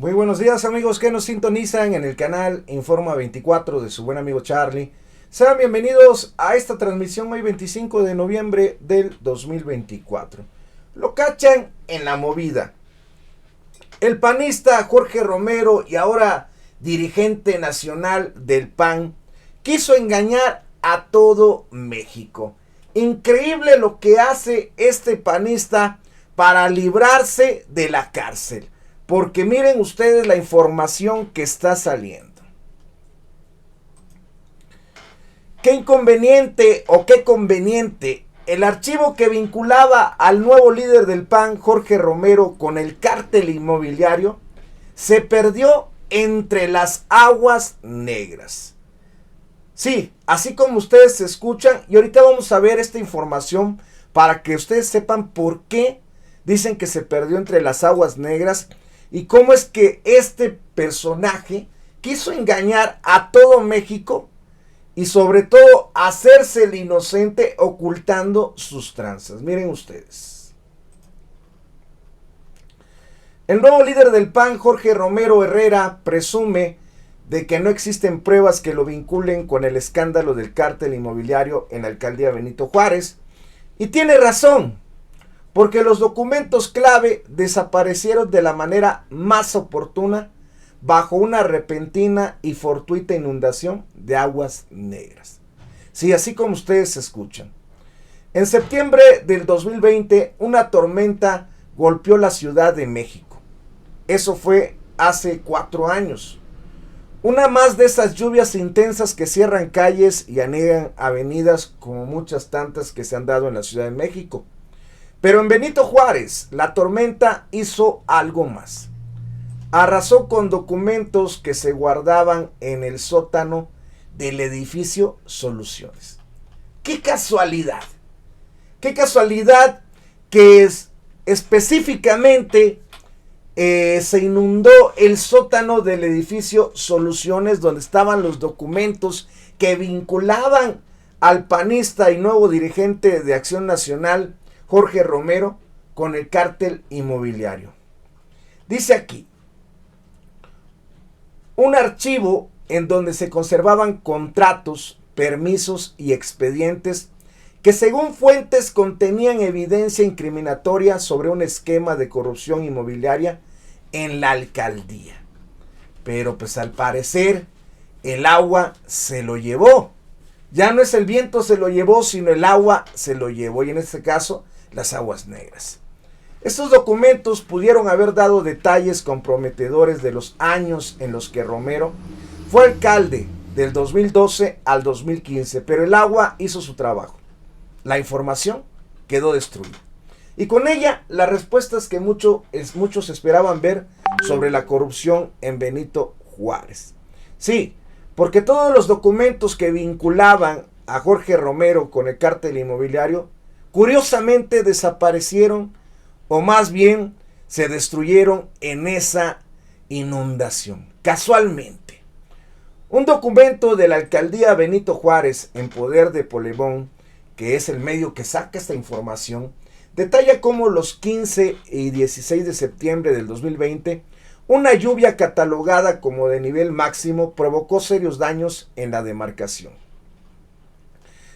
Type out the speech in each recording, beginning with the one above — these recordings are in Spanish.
Muy buenos días amigos que nos sintonizan en el canal Informa 24 de su buen amigo Charlie. Sean bienvenidos a esta transmisión hoy 25 de noviembre del 2024. Lo cachan en la movida. El panista Jorge Romero y ahora dirigente nacional del PAN quiso engañar a todo México. Increíble lo que hace este panista para librarse de la cárcel. Porque miren ustedes la información que está saliendo. Qué inconveniente o qué conveniente. El archivo que vinculaba al nuevo líder del PAN, Jorge Romero, con el cártel inmobiliario, se perdió entre las aguas negras. Sí, así como ustedes se escuchan, y ahorita vamos a ver esta información para que ustedes sepan por qué dicen que se perdió entre las aguas negras. Y cómo es que este personaje quiso engañar a todo México y sobre todo hacerse el inocente ocultando sus tranzas. Miren ustedes. El nuevo líder del PAN, Jorge Romero Herrera, presume de que no existen pruebas que lo vinculen con el escándalo del cártel inmobiliario en la alcaldía Benito Juárez. Y tiene razón. Porque los documentos clave desaparecieron de la manera más oportuna bajo una repentina y fortuita inundación de aguas negras. Sí, así como ustedes escuchan. En septiembre del 2020, una tormenta golpeó la Ciudad de México. Eso fue hace 4 años. Una más de esas lluvias intensas que cierran calles y anegan avenidas como muchas tantas que se han dado en la Ciudad de México. Pero en Benito Juárez, la tormenta hizo algo más. Arrasó con documentos que se guardaban en el sótano del edificio Soluciones. ¡Qué casualidad! ¡Qué casualidad que específicamente se inundó el sótano del edificio Soluciones, donde estaban los documentos que vinculaban al panista y nuevo dirigente de Acción Nacional, Jorge Romero, con el cártel inmobiliario? Dice aquí, un archivo en donde se conservaban contratos, permisos y expedientes que según fuentes contenían evidencia incriminatoria sobre un esquema de corrupción inmobiliaria en la alcaldía. Pero pues al parecer el agua se lo llevó. Ya no es el viento se lo llevó, sino el agua se lo llevó. Y en este caso, las aguas negras. Estos documentos pudieron haber dado detalles comprometedores de los años en los que Romero fue alcalde del 2012 al 2015, pero el agua hizo su trabajo. La información quedó destruida. Y con ella las respuestas que muchos esperaban ver sobre la corrupción en Benito Juárez. Sí, porque todos los documentos que vinculaban a Jorge Romero con el cártel inmobiliario curiosamente desaparecieron, o más bien se destruyeron en esa inundación. Casualmente, un documento de la alcaldía Benito Juárez en poder de Polemón, que es el medio que saca esta información, detalla cómo los 15 y 16 de septiembre del 2020, una lluvia catalogada como de nivel máximo provocó serios daños en la demarcación.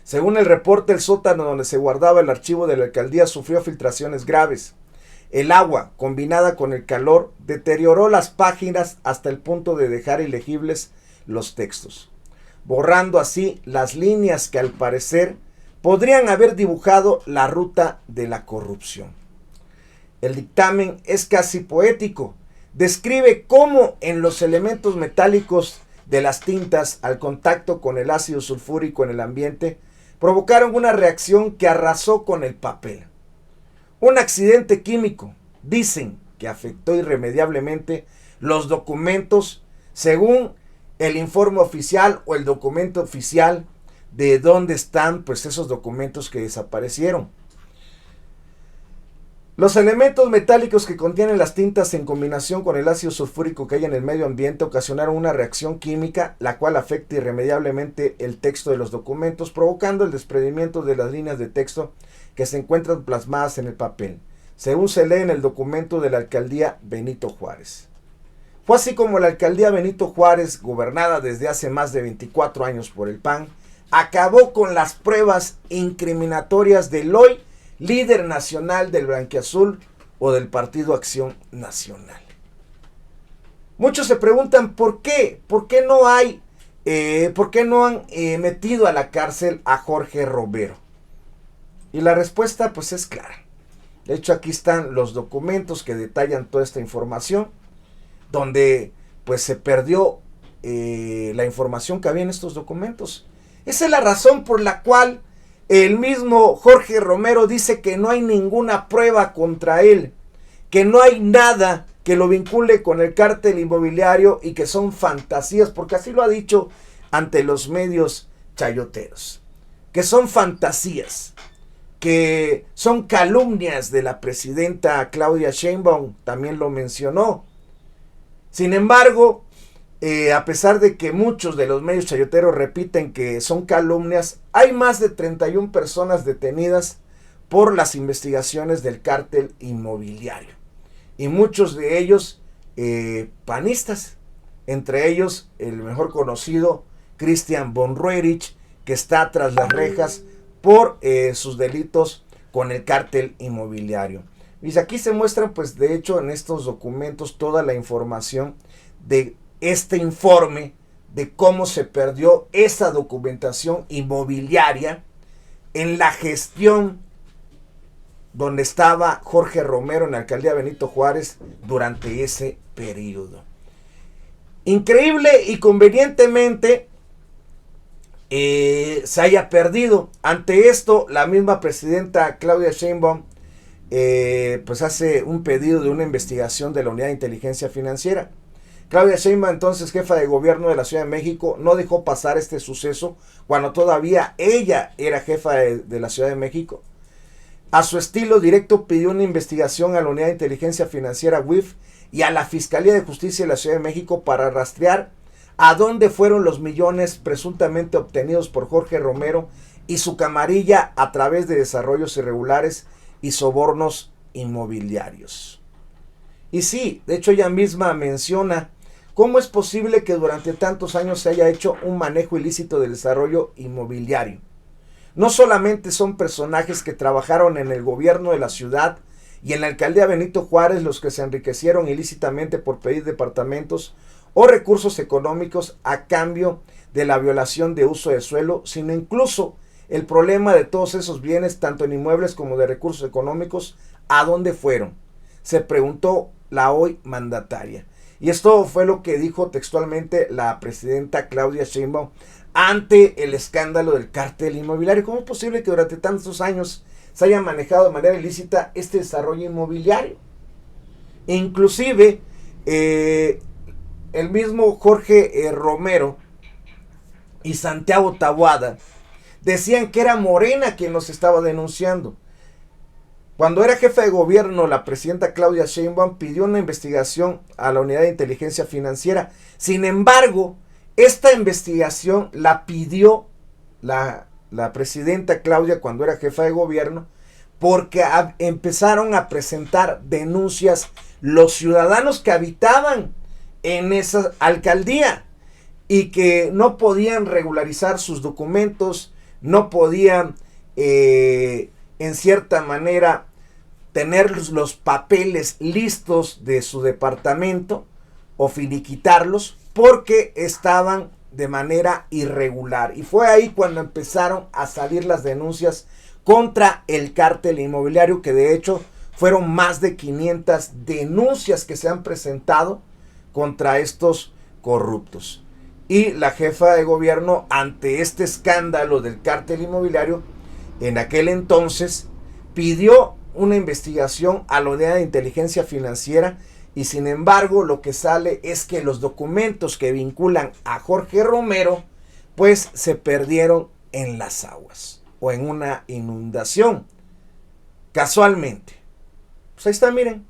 Según el reporte, el sótano donde se guardaba el archivo de la alcaldía sufrió filtraciones graves. El agua, combinada con el calor, deterioró las páginas hasta el punto de dejar ilegibles los textos, borrando así las líneas que al parecer podrían haber dibujado la ruta de la corrupción. El dictamen es casi poético. Describe cómo en los elementos metálicos de las tintas al contacto con el ácido sulfúrico en el ambiente provocaron una reacción que arrasó con el papel. Un accidente químico, dicen, que afectó irremediablemente los documentos según el informe oficial o el documento oficial de dónde están pues esos documentos que desaparecieron. Los elementos metálicos que contienen las tintas en combinación con el ácido sulfúrico que hay en el medio ambiente ocasionaron una reacción química la cual afecta irremediablemente el texto de los documentos, provocando el desprendimiento de las líneas de texto que se encuentran plasmadas en el papel, según se lee en el documento de la alcaldía Benito Juárez. Fue así como la alcaldía Benito Juárez, gobernada desde hace más de 24 años por el PAN, acabó con las pruebas incriminatorias del hoy líder nacional del Blanquiazul o del Partido Acción Nacional. Muchos se preguntan por qué no han metido a la cárcel a Jorge Romero. Y la respuesta pues es clara. De hecho, aquí están los documentos que detallan toda esta información, donde pues se perdió la información que había en estos documentos. Esa es la razón por la cual el mismo Jorge Romero dice que no hay ninguna prueba contra él, que no hay nada que lo vincule con el cártel inmobiliario y que son fantasías, porque así lo ha dicho ante los medios chayoteros, que son fantasías, que son calumnias de la presidenta Claudia Sheinbaum, también lo mencionó. Sin embargo, a pesar de que muchos de los medios chayoteros repiten que son calumnias, hay más de 31 personas detenidas por las investigaciones del cártel inmobiliario. Y muchos de ellos panistas, entre ellos el mejor conocido Christian von Roerich, que está tras las rejas por sus delitos con el cártel inmobiliario. Y aquí se muestran, pues de hecho en estos documentos, toda la información de este informe de cómo se perdió esa documentación inmobiliaria en la gestión donde estaba Jorge Romero en la alcaldía Benito Juárez durante ese periodo. Increíble y convenientemente se haya perdido. Ante esto, la misma presidenta Claudia Sheinbaum pues hace un pedido de una investigación de la Unidad de Inteligencia Financiera. Claudia Sheinbaum, entonces jefa de gobierno de la Ciudad de México, no dejó pasar este suceso cuando todavía ella era jefa de la Ciudad de México. A su estilo directo pidió una investigación a la Unidad de Inteligencia Financiera UIF y a la Fiscalía de Justicia de la Ciudad de México para rastrear a dónde fueron los millones presuntamente obtenidos por Jorge Romero y su camarilla a través de desarrollos irregulares y sobornos inmobiliarios. Y sí, de hecho ella misma menciona cómo es posible que durante tantos años se haya hecho un manejo ilícito del desarrollo inmobiliario. No solamente son personajes que trabajaron en el gobierno de la ciudad y en la alcaldía Benito Juárez los que se enriquecieron ilícitamente por pedir departamentos o recursos económicos a cambio de la violación de uso de suelo, sino incluso el problema de todos esos bienes, tanto en inmuebles como de recursos económicos, ¿a dónde fueron?, se preguntó la hoy mandataria. Y esto fue lo que dijo textualmente la presidenta Claudia Sheinbaum ante el escándalo del cártel inmobiliario. ¿Cómo es posible que durante tantos años se haya manejado de manera ilícita este desarrollo inmobiliario? Inclusive, el mismo Jorge Romero y Santiago Taboada decían que era Morena quien los estaba denunciando. Cuando era jefa de gobierno, la presidenta Claudia Sheinbaum pidió una investigación a la Unidad de Inteligencia Financiera. Sin embargo, esta investigación la pidió la presidenta Claudia cuando era jefa de gobierno, porque empezaron a presentar denuncias los ciudadanos que habitaban en esa alcaldía y que no podían regularizar sus documentos, no podían en cierta manera tener los papeles listos de su departamento o finiquitarlos porque estaban de manera irregular. Y fue ahí cuando empezaron a salir las denuncias contra el cártel inmobiliario, que de hecho fueron más de 500 denuncias que se han presentado contra estos corruptos. Y la jefa de gobierno, ante este escándalo del cártel inmobiliario, en aquel entonces pidió una investigación a la Unidad de Inteligencia Financiera, y sin embargo lo que sale es que los documentos que vinculan a Jorge Romero pues se perdieron en las aguas o en una inundación casualmente. Pues ahí está, miren,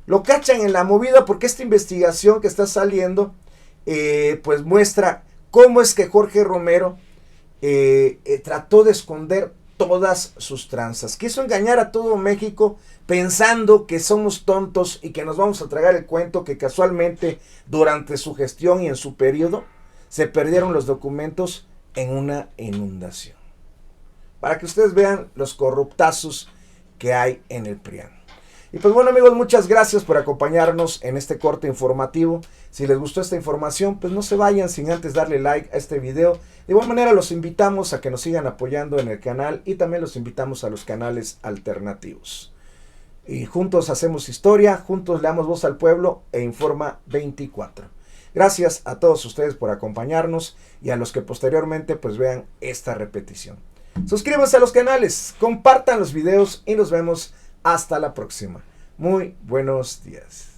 lo cachan en la movida porque esta investigación que está saliendo pues muestra cómo es que Jorge Romero trató de esconder todas sus tranzas. Quiso engañar a todo México pensando que somos tontos y que nos vamos a tragar el cuento, que casualmente durante su gestión y en su periodo se perdieron los documentos en una inundación. Para que ustedes vean los corruptazos que hay en el PRIAN. Y pues bueno, amigos, muchas gracias por acompañarnos en este corte informativo. Si les gustó esta información, pues no se vayan sin antes darle like a este video. De igual manera los invitamos a que nos sigan apoyando en el canal y también los invitamos a los canales alternativos. Y juntos hacemos historia, juntos le damos voz al pueblo e Informa 24. Gracias a todos ustedes por acompañarnos y a los que posteriormente pues vean esta repetición. Suscríbanse a los canales, compartan los videos y nos vemos hasta la próxima. Muy buenos días.